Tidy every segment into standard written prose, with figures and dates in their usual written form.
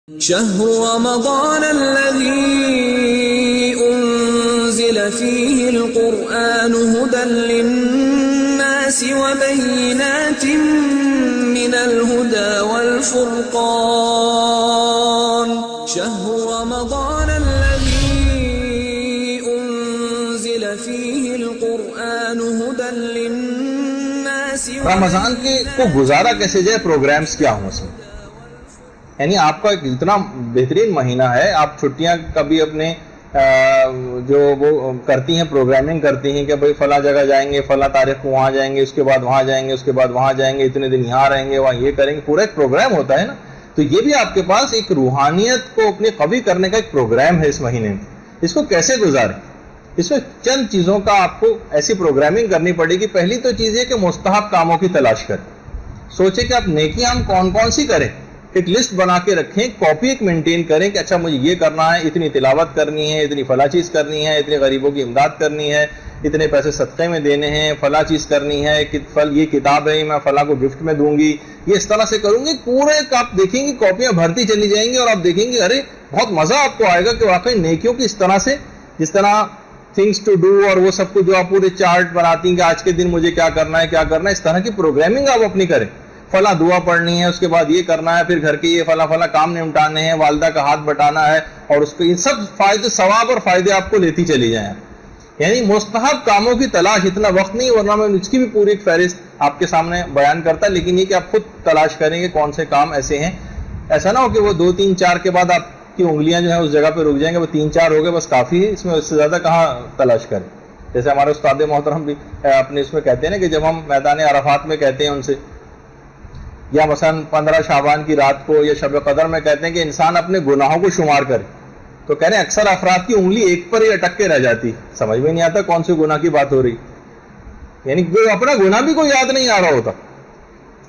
شهر رمضان الذي أنزل فيه القرآن هدى للناس وبينات من الهدى والفرقان شهر رمضان الذي أنزل فيه القرآن هدى للناس. رمضان کے کو گزارا کیسے جائے، پروگرامز کیا ہوں اس میں، یعنی آپ کا اتنا بہترین مہینہ ہے، آپ چھٹیاں کبھی اپنے جو وہ کرتی ہیں، پروگرامنگ کرتی ہیں کہ بھئی فلاں جگہ جائیں گے، فلاں تاریخ کو وہاں جائیں گے، اس کے بعد وہاں جائیں گے، اس کے بعد وہاں جائیں گے، اتنے دن یہاں رہیں گے، وہاں یہ کریں گے، پورا ایک پروگرام ہوتا ہے نا. تو یہ بھی آپ کے پاس ایک روحانیت کو اپنی قوی کرنے کا ایک پروگرام ہے اس مہینے میں. اس کو کیسے گزاریں، اس میں چند چیزوں کا آپ کو ایسی پروگرامنگ کرنی پڑے گی. پہلی تو چیز یہ کہ مستحب کاموں کی تلاش کریں، سوچیں کہ آپ نیکیاں ہم کون کون سی کریں، ایک لسٹ بنا کے رکھیں، کاپی ایک مینٹین کریں کہ اچھا مجھے یہ کرنا ہے، اتنی تلاوت کرنی ہے، اتنی فلاں چیز کرنی ہے، اتنے غریبوں کی امداد کرنی ہے، اتنے پیسے صدقے میں دینے ہیں، فلاں چیز کرنی ہے، یہ کتاب ہے میں فلاں کو گفٹ میں دوں گی، یہ اس طرح سے کروں گی. پورے آپ دیکھیں گے کاپیاں بھرتی چلی جائیں گی اور آپ دیکھیں گے ارے بہت مزہ آپ کو آئے گا کہ واقعی نیکیوں کی اس طرح سے، جس طرح تھنگس ٹو ڈو اور وہ سب کو جو آپ پورے چارٹ بناتی ہیں کہ آج کے دن مجھے کیا کرنا ہے کیا کرنا ہے، اس طرح کی پروگرامنگ آپ اپنی کریں. فلاں دعا پڑھنی ہے، اس کے بعد یہ کرنا ہے، پھر گھر کے یہ فلاں کام نمٹانے ہیں، والدہ کا ہاتھ بٹانا ہے، اور اس کو یہ سب فائدے، ثواب اور فائدے آپ کو لیتی چلی جائیں. یعنی مستحب کاموں کی تلاش، اتنا وقت نہیں ورنہ میں اس کی بھی پوری ایک فہرست آپ کے سامنے بیان کرتا، لیکن یہ کہ آپ خود تلاش کریں گے کون سے کام ایسے ہیں. ایسا نہ ہو کہ وہ 2 3 4 کے بعد آپ کی انگلیاں جو ہیں اس جگہ پہ رک جائیں گے، وہ 3 4 ہو گئے بس کافی ہے، اس میں اس سے زیادہ کہاں تلاش کریں. جیسے ہمارے استاد محترم بھی اپنے اس میں کہتے ہیں نا کہ جب ہم میدان عرفات میں کہتے ہیں ان سے، یا مثلا 15 شعبان کی رات کو یا شب قدر میں کہتے ہیں کہ انسان اپنے گناہوں کو شمار کرے، تو کہہ رہے ہیں اکثر افراد کی انگلی ایک پر ہی اٹک کے رہ جاتی، سمجھ میں نہیں آتا کون سے گناہ کی بات ہو رہی، یعنی اپنا گناہ بھی کوئی یاد نہیں آ رہا ہوتا.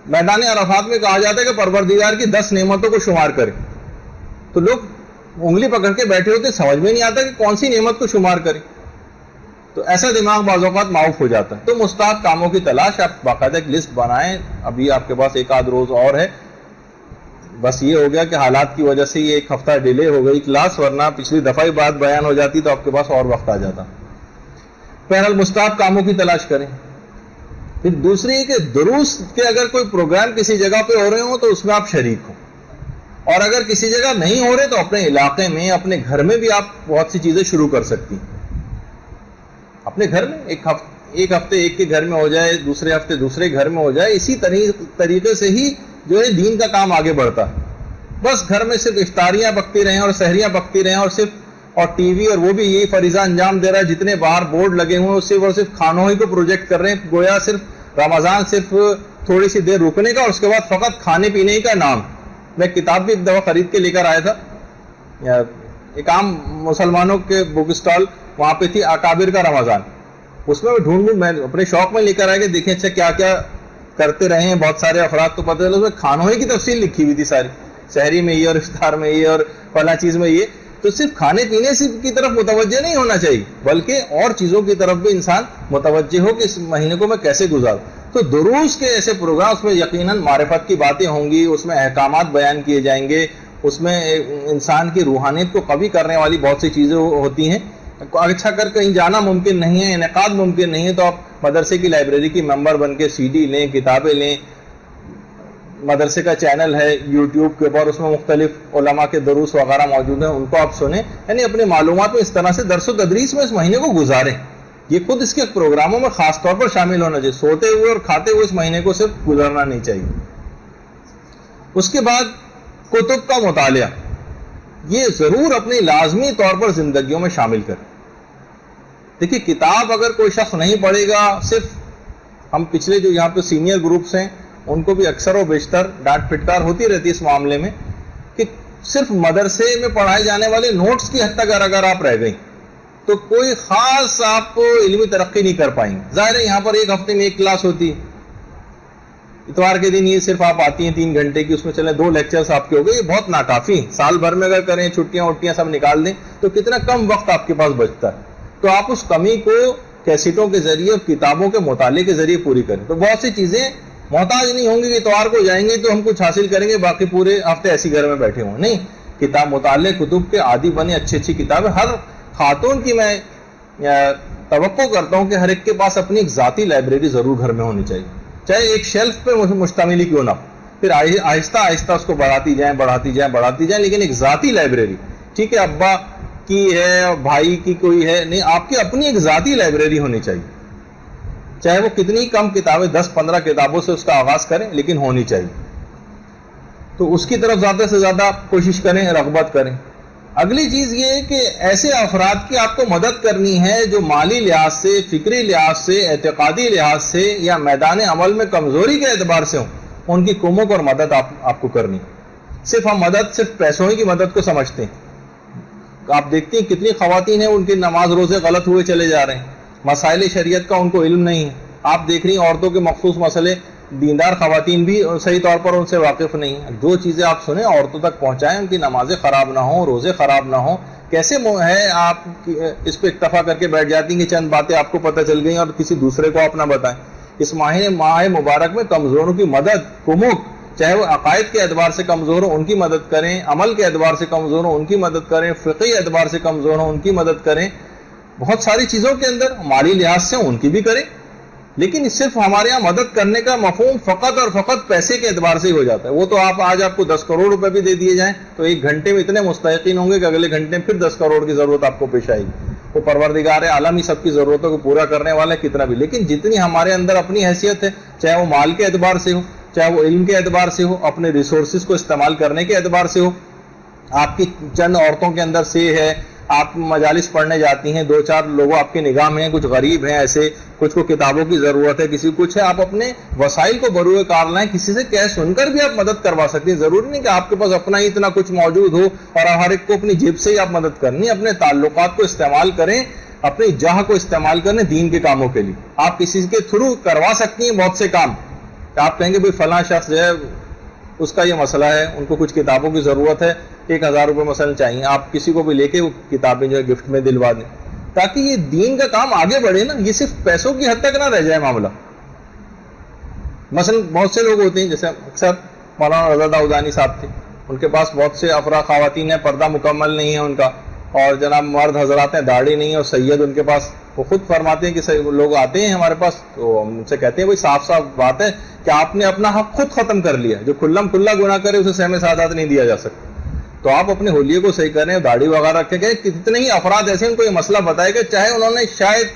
میدان عرفات میں کہا جاتا ہے کہ پروردگار کی 10 نعمتوں کو شمار کرے، تو لوگ انگلی پکڑ کے بیٹھے ہوتے، سمجھ میں نہیں آتا کہ کون سی نعمت کو شمار کرے. تو ایسا دماغ بعض اوقات معاف ہو جاتا ہے. تو مستحب کاموں کی تلاش، آپ باقاعدہ ایک لسٹ بنائیں. ابھی آپ کے پاس 1 آدھ روز اور ہے، بس یہ ہو گیا کہ حالات کی وجہ سے یہ 1 ہفتہ ڈیلے ہو گئی کلاس، ورنہ پچھلی دفعہ ہی بات بیان ہو جاتی تو آپ کے پاس اور وقت آ جاتا. بہرحال مستحب کاموں کی تلاش کریں. پھر دوسری یہ کہ دروس کے اگر کوئی پروگرام کسی جگہ پہ ہو رہے ہوں تو اس میں آپ شریک ہوں، اور اگر کسی جگہ نہیں ہو رہے تو اپنے علاقے میں، اپنے گھر میں بھی آپ بہت سی چیزیں شروع کر سکتی ہیں. اپنے گھر میں ایک ہفتے ایک کے گھر میں ہو جائے، دوسرے ہفتے دوسرے گھر میں ہو جائے، اسی طریقے سے ہی جو ہے دین کا کام آگے بڑھتا ہے. بس گھر میں صرف افطاریاں پکتی رہیں اور سحریاں پکتی رہیں، اور ٹی وی اور وہ بھی یہی فریضہ انجام دے رہا ہے، جتنے باہر بورڈ لگے ہوئے ہیں صرف اور صرف کھانوں ہی کو پروجیکٹ کر رہے ہیں، گویا صرف رمضان صرف تھوڑی سی دیر رکنے کا اور اس کے بعد فقط کھانے پینے کا نام. میں کتاب بھی ایک دفعہ خرید کے لے کر آیا تھا، ایک عام مسلمانوں کے بک اسٹال وہاں پہ تھی، اکابر کا رمضان. اس میں ڈھونڈ میں اپنے شوق میں لے کر آیا کہ دیکھیں اچھا کیا کیا کرتے رہے ہیں بہت سارے افراد، تو پتہ چلا اس میں کھانوں ہی کی تفصیل لکھی ہوئی تھی ساری، سحری میں یہ اور افطار میں یہ اور فلاں چیز میں یہ. تو صرف کھانے پینے کی طرف متوجہ نہیں ہونا چاہیے، بلکہ اور چیزوں کی طرف بھی انسان متوجہ ہو کہ اس مہینے کو میں کیسے گزاروں. تو دروس کے ایسے پروگرام، اس میں یقیناً معرفت کی باتیں ہوں گی، اس میں احکامات بیان کیے جائیں گے، اس میں انسان کی روحانیت کو قوی کرنے والی بہت سی چیزیں ہوتی ہیں. اچھا کر کہیں جانا ممکن نہیں ہے، انعقاد ممکن نہیں ہے، تو آپ مدرسے کی لائبریری کی ممبر بن کے CD لیں، کتابیں لیں. مدرسے کا چینل ہے یوٹیوب کے اوپر، اس میں مختلف علماء کے دروس وغیرہ موجود ہیں، ان کو آپ سنیں. یعنی اپنی معلومات میں اس طرح سے درس و تدریس میں اس مہینے کو گزاریں. یہ خود اس کے پروگراموں میں خاص طور پر شامل ہونا چاہیے. سوتے ہوئے اور کھاتے ہوئے اس مہینے کو صرف گزارنا نہیں چاہیے. اس کے بعد کتب کا مطالعہ، یہ ضرور اپنی لازمی طور پر زندگیوں میں شامل کریں. دیکھیے کتاب اگر کوئی شخص نہیں پڑھے گا، صرف ہم پچھلے جو یہاں پہ سینئر گروپس ہیں ان کو بھی اکثر و بیشتر ڈانٹ پھٹکار ہوتی رہتی ہے اس معاملے میں کہ صرف مدرسے میں پڑھائے جانے والے نوٹس کی حد تک اگر آپ رہ گئیں تو کوئی خاص آپ کو علمی ترقی نہیں کر پائیں گے. ظاہر ہے یہاں پر 1 ہفتے میں 1 کلاس ہوتی ہے، اتوار کے دن یہ صرف آپ آتی ہیں 3 گھنٹے کی، اس میں چلیں 2 لیکچرز آپ کے ہو گئے، یہ بہت ناکافی. سال بھر میں اگر کریں، چھٹیاں وٹیاں سب نکال دیں تو کتنا کم وقت آپ کے پاس بچتا ہے. تو آپ اس کمی کو کیسٹوں کے ذریعے اور کتابوں کے مطالعے کے ذریعے پوری کریں. تو بہت سی چیزیں محتاج نہیں ہوں گی کہ اتوار کو جائیں گے تو ہم کچھ حاصل کریں گے باقی پورے ہفتے ایسی گھر میں بیٹھے ہوں. نہیں، کتاب مطالعے کتب کے عادی بنے، اچھی اچھی کتابیں. ہر خاتون کی میں توقع کرتا ہوں کہ ہر ایک کے پاس اپنی ایک ذاتی لائبریری ضرور گھر میں ہونی چاہیے، چاہے ایک شیلف پہ مشتمل ہی کیوں نہ ہو. پھر آہستہ آہستہ اس کو بڑھاتی جائیں، لیکن ایک ذاتی لائبریری. ٹھیک ہے ابا کی ہے، بھائی کی کوئی ہے نہیں، آپ کی اپنی ایک ذاتی لائبریری ہونی چاہیے. چاہے وہ کتنی کم کتابیں 10-15 کتابوں سے اس کا آغاز کریں، لیکن ہونی چاہیے. تو اس کی طرف زیادہ سے زیادہ کوشش کریں، رغبت کریں. اگلی چیز یہ ہے کہ ایسے افراد کی آپ کو مدد کرنی ہے جو مالی لحاظ سے، فکری لحاظ سے، اعتقادی لحاظ سے یا میدان عمل میں کمزوری کے اعتبار سے ہوں. ان کی کمک اور مدد آپ کو کرنی. صرف ہم مدد صرف پیسوں ہی کی مدد کو سمجھتے ہیں. آپ دیکھتے ہیں کتنی خواتین ہیں ان کے نماز روزے غلط ہوئے چلے جا رہے ہیں، مسائل شریعت کا ان کو علم نہیں ہے. آپ دیکھ رہی ہیں عورتوں کے مخصوص مسئلے دیندار خواتین بھی صحیح طور پر ان سے واقف نہیں ہیں. جو چیزیں آپ سنیں عورتوں تک پہنچائیں، ان کی نمازیں خراب نہ ہوں، روزے خراب نہ ہوں. کیسے ہے آپ اس پہ اکتفا کر کے بیٹھ جاتی ہیں کہ چند باتیں آپ کو پتہ چل گئی اور کسی دوسرے کو آپ نہ بتائیں. اس ماہ مبارک میں کمزوروں کی مدد، کمک، چاہے وہ عقائد کے اعتبار سے کمزور ہوں ان کی مدد کریں، عمل کے اعتبار سے کمزور ہوں ان کی مدد کریں، فقہی اعتبار سے کمزور ہوں ان کی مدد کریں. بہت ساری چیزوں کے اندر مالی لحاظ سے ان کی بھی کریں. لیکن صرف ہمارے یہاں مدد کرنے کا مفہوم فقط اور فقط پیسے کے اعتبار سے ہی ہو جاتا ہے. وہ تو آج آپ کو 10 کروڑ روپے بھی دے دیے جائیں تو ایک گھنٹے میں اتنے مستحقین ہوں گے کہ اگلے گھنٹے میں پھر 10 کروڑ کی ضرورت آپ کو پیش آئے گی. وہ پروردگار عالم ہی سب کی ضرورتوں کو پورا کرنے والا ہے کتنا بھی. لیکن جتنی ہمارے اندر اپنی حیثیت ہے، چاہے وہ مال کے اعتبار سے ہو، چاہے وہ علم کے اعتبار سے ہو، اپنے ریسورسز کو استعمال کرنے کے اعتبار سے ہو. آپ کی چند عورتوں کے اندر سے ہے، آپ مجالس پڑھنے جاتی ہیں، 2-4 لوگ آپ کی نگاہ میں ہیں، کچھ غریب ہیں ایسے، کچھ کو کتابوں کی ضرورت ہے، کسی کچھ ہے، آپ اپنے وسائل کو بروئے کار لائیں. کسی سے کیش سن کر بھی آپ مدد کروا سکتے ہیں. ضروری نہیں کہ آپ کے پاس اپنا ہی اتنا کچھ موجود ہو اور ہر ایک کو اپنی جیب سے ہی آپ مدد کرنی. اپنے تعلقات کو استعمال کریں، اپنی جاہ کو استعمال کریں دین کے کاموں کے لیے. آپ کسی کے تھرو کروا سکتی ہیں بہت سے کام. آپ کہیں گے بھائی فلاں شخص جو ہے اس کا یہ مسئلہ ہے، ان کو کچھ کتابوں کی ضرورت ہے، 1000 روپے مثلا چاہیے، آپ کسی کو بھی لے کے وہ کتابیں جو ہے گفٹ میں دلوا دیں تاکہ یہ دین کا کام آگے بڑھے نا. یہ صرف پیسوں کی حد تک نہ رہ جائے معاملہ. مثلا بہت سے لوگ ہوتے ہیں، جیسے اکثر مولانا رضا داؤدانی صاحب تھے، ان کے پاس بہت سے افراد خواتین ہیں، پردہ مکمل نہیں ہے ان کا، اور جناب مرد حضرات ہیں داڑھی نہیں ہے، اور سید ان کے پاس. وہ خود فرماتے ہیں کہ لوگ آتے ہیں ہمارے پاس تو ہم ان سے کہتے ہیں بھائی صاف صاف بات ہے کہ آپ نے اپنا حق خود ختم کر لیا. جو کھلم کھلا گناہ کرے اسے سہم سعادت نہیں دیا جا سکتا. تو آپ اپنے حلیے کو صحیح کریں، داڑھی وغیرہ رکھے گئے. کتنے ہی افراد ایسے ان کو یہ مسئلہ بتائے گا، چاہے انہوں نے شاید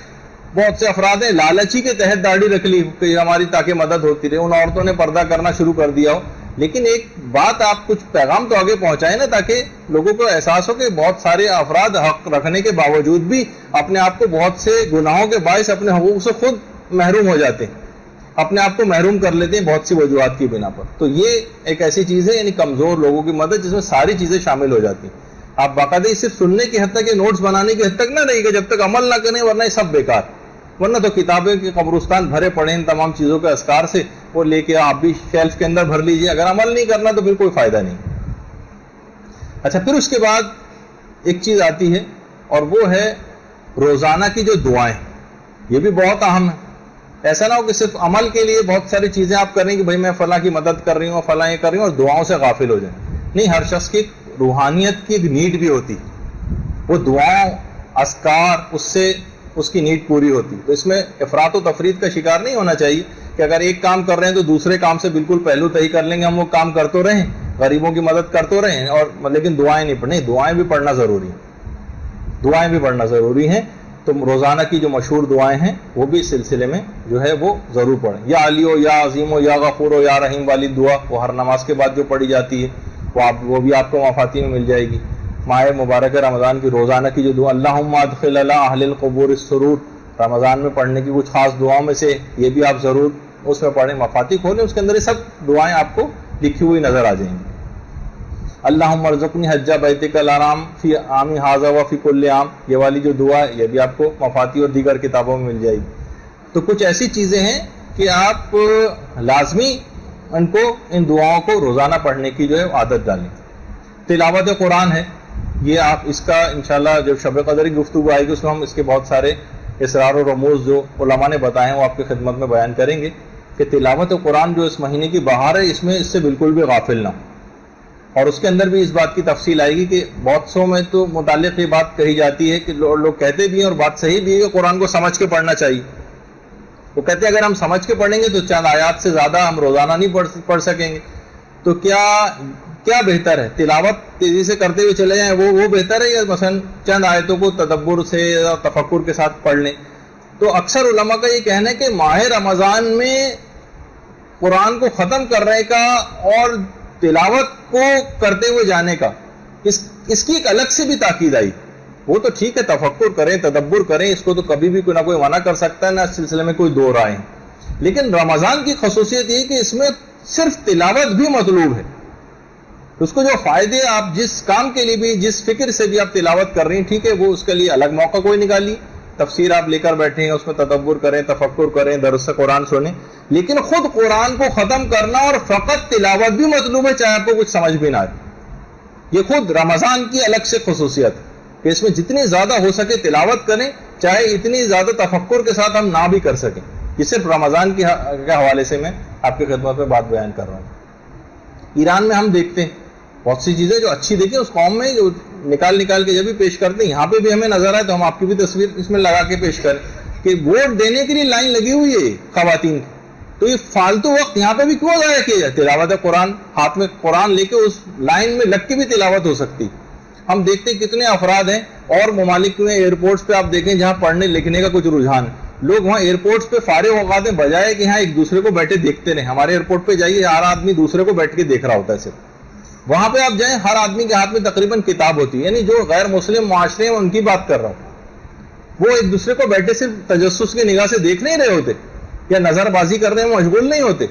بہت سے افراد ہیں لالچی کے تحت داڑھی رکھ لی کہ ہماری تاکہ مدد ہوتی رہے، ان عورتوں نے پردہ کرنا شروع کر دیا ہو. لیکن ایک بات آپ کچھ پیغام تو آگے پہنچائیں نا، تاکہ لوگوں کو احساس ہو کہ بہت سارے افراد حق رکھنے کے باوجود بھی اپنے آپ کو بہت سے گناہوں کے باعث اپنے حقوق سے خود محروم ہو جاتے ہیں، اپنے آپ کو محروم کر لیتے ہیں بہت سی وجوہات کی بنا پر. تو یہ ایک ایسی چیز ہے، یعنی کمزور لوگوں کی مدد، جس میں ساری چیزیں شامل ہو جاتی ہیں. آپ باقاعدہ صرف سننے کی حد تک، یہ نوٹس بنانے کی حد تک نہ رہے گا جب تک عمل نہ کریں، ورنہ یہ سب بیکار. ورنہ تو کتابیں کے قبرستان بھرے پڑے ان تمام چیزوں کے اذکار سے، وہ لے کے آپ بھی شیلف کے اندر بھر لیجئے. اگر عمل نہیں کرنا تو پھر کوئی فائدہ نہیں. اچھا، پھر اس کے بعد ایک چیز آتی ہے اور وہ ہے روزانہ کی جو دعائیں. یہ بھی بہت اہم ہے. ایسا نہ ہو کہ صرف عمل کے لیے بہت ساری چیزیں آپ کریں کہ بھائی میں فلاں کی مدد کر رہی ہوں، فلاں یہ کر رہی ہوں، اور دعاؤں سے غافل ہو جائیں. نہیں، ہر شخص کی روحانیت کی ایک نیڈ بھی ہوتی، وہ دعاؤں اذکار اس سے اس کی نیڈ پوری ہوتی. تو اس میں افراط و تفریط کا شکار نہیں ہونا چاہیے کہ اگر ایک کام کر رہے ہیں تو دوسرے کام سے بالکل پہلو تہی کر لیں گے، ہم وہ کام کرتے رہیں، غریبوں کی مدد کرتے رہیں، اور لیکن دعائیں نہیں پڑھیں. دعائیں بھی پڑھنا ضروری ہیں، دعائیں بھی پڑھنا ضروری ہیں. تو روزانہ کی جو مشہور دعائیں ہیں وہ بھی اس سلسلے میں جو ہے وہ ضرور پڑھیں. یا علی ہو، یا عظیم ہو، یا غفور ہو، یا رحیم والی دعا وہ ہر نماز کے بعد جو پڑھی جاتی ہے وہ بھی آپ کو مفاتی میں مل جائے گی. ماہ مبارک رمضان کی روزانہ کی جو دعا اللہم ادخل علی اہل القبور السرور، رمضان میں پڑھنے کی کچھ خاص دعاؤں میں سے یہ بھی آپ ضرور اس میں پڑھیں. مفاتی کھولیں، اس کے اندر یہ سب دعائیں آپ کو لکھی ہوئی نظر آ جائیں گی. اللہم ارزقنی حج بیتک الحرام فی عامی ھذا و فی کل عام، یہ والی جو دعا ہے یہ بھی آپ کو مفاتی اور دیگر کتابوں میں مل جائے گی. تو کچھ ایسی چیزیں ہیں کہ آپ لازمی ان دعاؤں کو روزانہ پڑھنے کی جو ہے عادت ڈالیں. تلاوت قرآن ہے، یہ آپ اس کا انشاءاللہ جب شب قدر کی گفتگو آئے گی اس میں ہم اس کے بہت سارے اسرار و رموز جو علماء نے بتائے ہیں وہ آپ کی خدمت میں بیان کریں گے کہ تلاوت قرآن جو اس مہینے کی بہار ہے اس میں اس سے بالکل بھی غافل نہ ہو. اور اس کے اندر بھی اس بات کی تفصیل آئے گی کہ بہت سو میں تو متعلق یہ بات کہی جاتی ہے کہ لوگ کہتے بھی ہیں اور بات صحیح بھی ہے کہ قرآن کو سمجھ کے پڑھنا چاہیے. وہ کہتے ہیں اگر ہم سمجھ کے پڑھیں گے تو چند آیات سے زیادہ ہم روزانہ نہیں پڑھ سکیں گے. تو کیا بہتر ہے؟ تلاوت تیزی سے کرتے ہوئے چلے جائیں وہ بہتر ہے، یا مثلا چند آیتوں کو تدبر سے یا تفکر کے ساتھ پڑھ لیں؟ تو اکثر علماء کا یہ کہنا ہے کہ ماہ رمضان میں قرآن کو ختم کرنے کا اور تلاوت کو کرتے ہوئے جانے کا اس کی ایک الگ سے بھی تاکید آئی. وہ تو ٹھیک ہے، تفکر کریں، تدبر کریں، اس کو تو کبھی بھی کوئی نہ کوئی منع کر سکتا ہے، نہ اس سلسلے میں کوئی دو رائے. لیکن رمضان کی خصوصیت یہ کہ اس میں صرف تلاوت بھی مطلوب ہے. اس کو جو فائدے آپ جس کام کے لیے بھی، جس فکر سے بھی آپ تلاوت کر رہی ہیں، ٹھیک ہے، وہ اس کے لیے الگ موقع کوئی نکالی، تفسیر آپ لے کر بیٹھیں، اس میں تدبر کریں، تفکر کریں، درس قرآن سنیں. لیکن خود قرآن کو ختم کرنا اور فقط تلاوت بھی مطلوب ہے، چاہے آپ کو کچھ سمجھ بھی نہ آئے. یہ خود رمضان کی الگ سے خصوصیت ہے کہ اس میں جتنی زیادہ ہو سکے تلاوت کریں، چاہے اتنی زیادہ تفکر کے ساتھ ہم نہ بھی کر سکیں. یہ صرف رمضان کے حوالے سے میں آپ کی خدمت میں بات بیان کر رہا ہوں. ایران میں ہم دیکھتے ہیں بہت سی چیزیں جو اچھی دیکھیں اس قوم میں، جو نکال کے جب بھی پیش کرتے ہیں، یہاں پہ بھی ہمیں نظر آئے تو ہم آپ کی بھی تصویر اس میں لگا کے پیش کریں کہ ووٹ دینے کے لیے لائن لگی ہوئی ہے خواتین کی. تو یہ فالتو وقت یہاں پہ بھی کیوں ضائع کیا جائے؟ تلاوت قرآن، ہاتھ میں قرآن لے کے اس لائن میں لگ کے بھی تلاوت ہو سکتی. ہم دیکھتے ہیں کتنے افراد ہیں اور ممالک میں ایئرپورٹس پہ آپ دیکھیں جہاں پڑھنے لکھنے کا کچھ رجحان ہے، لوگ وہاں ایئرپورٹس پہ فارغ اوقات میں بجائے کہ یہاں ایک دوسرے کو بیٹھے دیکھتے رہیں. ہمارے ایئرپورٹ پہ جائیے، ہر آدمی دوسرے کو بیٹھ کے دیکھ رہا ہوتا ہے. صرف وہاں پہ آپ جائیں، ہر آدمی کے ہاتھ میں تقریباً کتاب ہوتی ہے. یعنی جو غیر مسلم معاشرے ہیں ان کی بات کر رہا ہوں، وہ ایک دوسرے کو بیٹھے صرف تجسس کی نگاہ سے دیکھ نہیں رہے ہوتے یا نظر بازی کرنے میں مشغول نہیں ہوتے.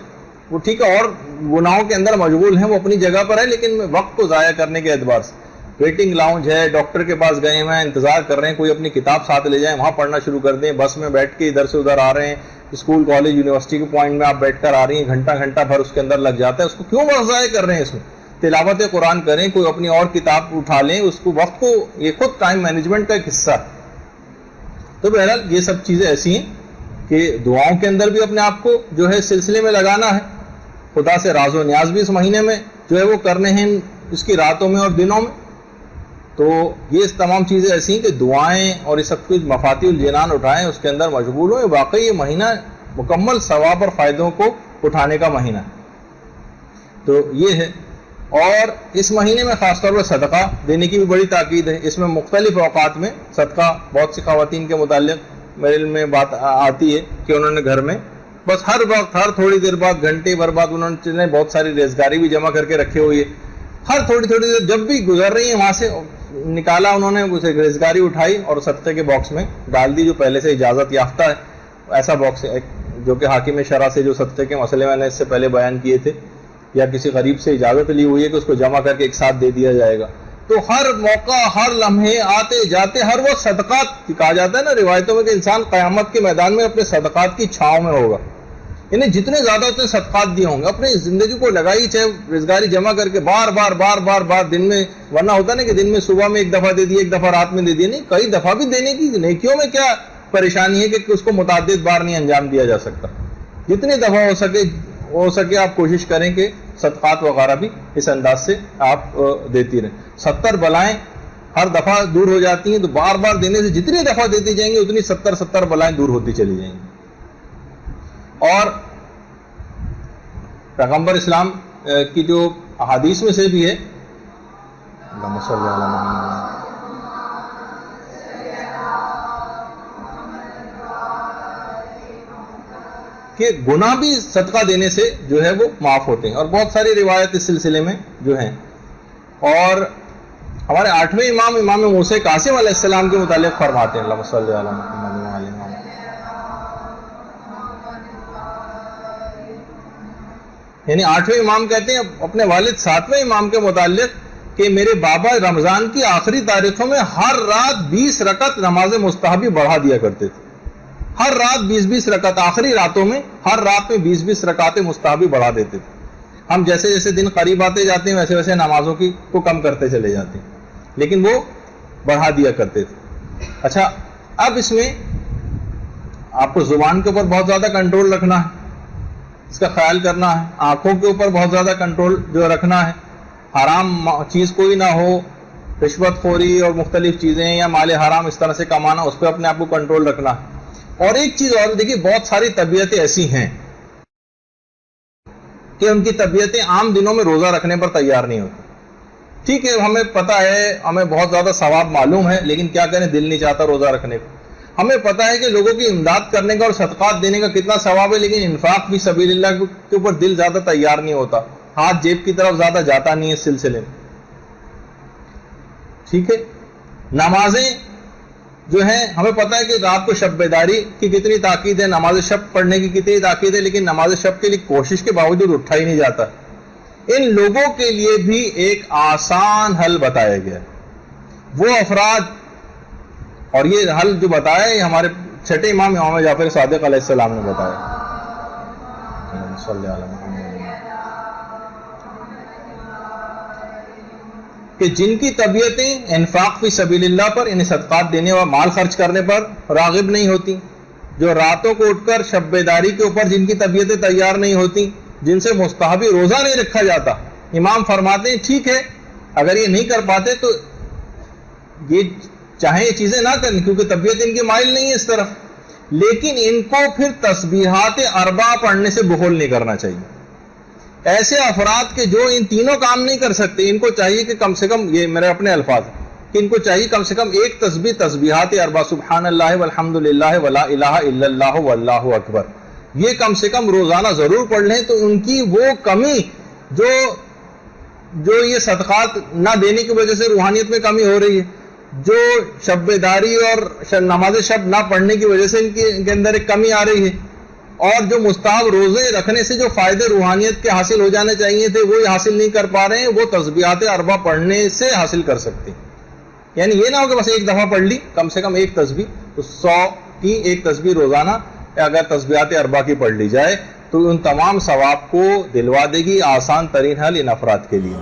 وہ ٹھیک ہے اور گناہوں کے اندر مشغول ہیں، وہ اپنی جگہ پر ہے، لیکن وقت کو ضائع کرنے کے اعتبار سے ویٹنگ لاؤنج ہے، ڈاکٹر کے پاس گئے ہیں، انتظار کر رہے ہیں، کوئی اپنی کتاب ساتھ لے جائیں، وہاں پڑھنا شروع کر دیں. بس میں بیٹھ کے ادھر سے ادھر آ رہے ہیں، اسکول کالج یونیورسٹی کے پوائنٹ میں آپ بیٹھ کر آ رہی ہیں، گھنٹہ بھر اس کے اندر لگ جاتا ہے. اس کو کیوں وقت ضائع کر رہے ہیں؟ اس میں تلاوت قرآن کریں، کوئی اپنی اور کتاب اٹھا لیں. اس کو وقت کو، یہ خود ٹائم مینجمنٹ کا ایک حصہ ہے. تو بہرحال یہ سب چیزیں ایسی ہیں کہ دعاؤں کے اندر بھی اپنے آپ کو جو ہے سلسلے میں لگانا ہے. خدا سے راز و نیاز بھی اس مہینے میں جو ہے وہ کرنے ہیں، اس کی راتوں میں اور دنوں میں. تو یہ تمام چیزیں ایسی ہیں کہ دعائیں اور یہ سب کچھ مفاتیح الجنان اٹھائیں، اس کے اندر مشغول ہوں. واقعی یہ مہینہ مکمل ثواب اور فائدوں کو اٹھانے کا مہینہ ہے. تو یہ ہے. اور اس مہینے میں خاص طور پر صدقہ دینے کی بھی بڑی تاکید ہے. اس میں مختلف اوقات میں صدقہ، بہت سی خواتین کے متعلق میرے علم میں بات آتی ہے کہ انہوں نے گھر میں بس ہر وقت، ہر تھوڑی دیر بعد، گھنٹے بھر بعد انہوں نے بہت ساری ریزگاری بھی جمع کر کے رکھے ہوئی ہے. ہر تھوڑی دیر جب بھی گزر رہی ہیں وہاں سے نکالا انہوں نے، اسے ریزگاری اٹھائی اور صدقے کے باکس میں ڈال دی، جو پہلے سے اجازت یافتہ ہے. ایسا باکس ہے جو کہ حاکم شرع سے جو صدقے کے مسئلے میں نے اس سے پہلے بیان کیے تھے، یا کسی غریب سے اجازت لی ہوئی ہے کہ اس کو جمع کر کے ایک ساتھ دے دیا جائے گا. تو ہر موقع، ہر لمحے، آتے جاتے ہر وقت صدقات کہا جاتا ہے نا روایتوں میں کہ انسان قیامت کے میدان میں اپنے صدقات کی چھاؤں میں ہوگا. یعنی جتنے زیادہ اتنے صدقات دیے ہوں گے، اپنی زندگی کو لگائی، چاہے روزگاری جمع کر کے بار دن میں، ورنہ ہوتا نا کہ دن میں صبح میں ایک دفعہ دے دی، ایک دفعہ رات میں دے دی، نہیں، کئی دفعہ بھی دینے کی. نیکیوں میں کیا پریشانی ہے کہ اس کو متعدد بار نہیں انجام دیا جا سکتا. جتنی دفعہ ہو سکے آپ کوشش کریں کہ صدقات وغیرہ بھی اس انداز سے آپ دیتی رہیں. 70 بلائیں ہر دفعہ دور ہو جاتی ہیں، تو بار بار دینے سے جتنی دفعہ دیتی جائیں گی اتنی 70 بلائیں دور ہوتی چلی جائیں گی. اور پیغمبر اسلام کی جو احادیث میں سے بھی ہے، اللہم صلی علی محمد، کہ گناہ بھی صدقہ دینے سے جو ہے وہ معاف ہوتے ہیں. اور بہت ساری روایت اس سلسلے میں جو ہیں. اور ہمارے 8ویں امام موسیٰ قاسم علیہ السلام کے متعلق فرماتے ہیں، اللہم صلی علی محمد وعلی محمد، یعنی 8ویں امام کہتے ہیں اپنے والد 7ویں امام کے متعلق کہ میرے بابا رمضان کی آخری تاریخوں میں ہر رات 20 رکعت نماز مستحبی بڑھا دیا کرتے تھے. ہر رات 20 رکعت، آخری راتوں میں ہر رات میں 20 رکعتیں مستحبی بڑھا دیتے تھے. ہم جیسے جیسے دن قریب آتے جاتے ہیں ویسے ویسے نمازوں کو کم کرتے چلے جاتے ہیں، لیکن وہ بڑھا دیا کرتے تھے. اچھا، اب اس میں آپ کو زبان کے اوپر بہت زیادہ کنٹرول رکھنا ہے، اس کا خیال کرنا ہے. آنکھوں کے اوپر بہت زیادہ کنٹرول جو رکھنا ہے. حرام چیز کوئی نہ ہو، رشوت خوری اور مختلف چیزیں یا مال حرام اس طرح سے کمانا، اس پہ اپنے آپ کو کنٹرول رکھنا۔ اور ایک چیز اور دیکھیے، بہت ساری طبیعتیں ایسی ہیں کہ ان کی طبیعتیں عام دنوں میں روزہ رکھنے پر تیار نہیں ہوتی۔ ٹھیک ہے، ہمیں پتہ ہے، ہمیں بہت زیادہ ثواب معلوم ہے، لیکن کیا کریں، دل نہیں چاہتا روزہ رکھنے کو۔ ہمیں پتہ ہے کہ لوگوں کی امداد کرنے کا اور صدقات دینے کا کتنا ثواب ہے، لیکن انفاق فی سبیل اللہ کے اوپر دل زیادہ تیار نہیں ہوتا، ہاتھ جیب کی طرف زیادہ جاتا نہیں ہے اس سلسلے میں۔ ٹھیک ہے، نمازیں جو ہیں، ہمیں پتہ ہے کہ رات کو شب بیداری کی کتنی تاکید ہے، نماز شب پڑھنے کی کتنی تاکید ہے، لیکن نماز شب کے لیے کوشش کے باوجود اٹھا ہی نہیں جاتا۔ ان لوگوں کے لیے بھی ایک آسان حل بتایا گیا ہے۔ وہ افراد، اور یہ حل جو بتایا ہے ہمارے چھٹے امام جعفر صادق علیہ السلام نے بتایا، صلی اللہ علیہ وسلم، کہ جن کی طبیعتیں انفاق فی سبیل اللہ پر، انہیں صدقات دینے اور مال خرچ کرنے پر راغب نہیں ہوتی، جو راتوں کو اٹھ کر شب بیداری کے اوپر جن کی طبیعتیں تیار نہیں ہوتی، جن سے مستحبی روزہ نہیں رکھا جاتا، امام فرماتے ہیں ٹھیک ہے، اگر یہ نہیں کر پاتے تو یہ چاہیں یہ چیزیں نہ کریں کیونکہ طبیعت ان کی مائل نہیں ہے اس طرف، لیکن ان کو پھر تسبیحات اربع پڑھنے سے بخل نہیں کرنا چاہیے۔ ایسے افراد کے جو ان تینوں کام نہیں کر سکتے، ان کو چاہیے کہ کم سے کم، یہ میرے اپنے الفاظ ہیں، کہ ان کو چاہیے کم سے کم ایک تسبیح تسبیحات اربع، سبحان اللہ والحمد للہ ولا الہ الا اللہ واللہ اکبر، یہ کم سے کم روزانہ ضرور پڑھ لیں، تو ان کی وہ کمی جو یہ صدقات نہ دینے کی وجہ سے روحانیت میں کمی ہو رہی ہے، جو شب بیداری اور نماز شب نہ پڑھنے کی وجہ سے ان کے اندر ایک کمی آ رہی ہے، اور جو مستحب روزے رکھنے سے جو فائدے روحانیت کے حاصل ہو جانے چاہیے تھے وہ حاصل نہیں کر پا رہے ہیں، وہ تسبیحات اربع پڑھنے سے حاصل کر سکتے ہیں۔ یعنی یہ نہ ہو کہ بس ایک دفعہ پڑھ لی، کم سے کم ایک تسبیح، تو 100 کی ایک تسبیح روزانہ اگر تسبیحات اربع کی پڑھ لی جائے تو ان تمام ثواب کو دلوا دے گی۔ آسان ترین حل ان افراد کے لیے۔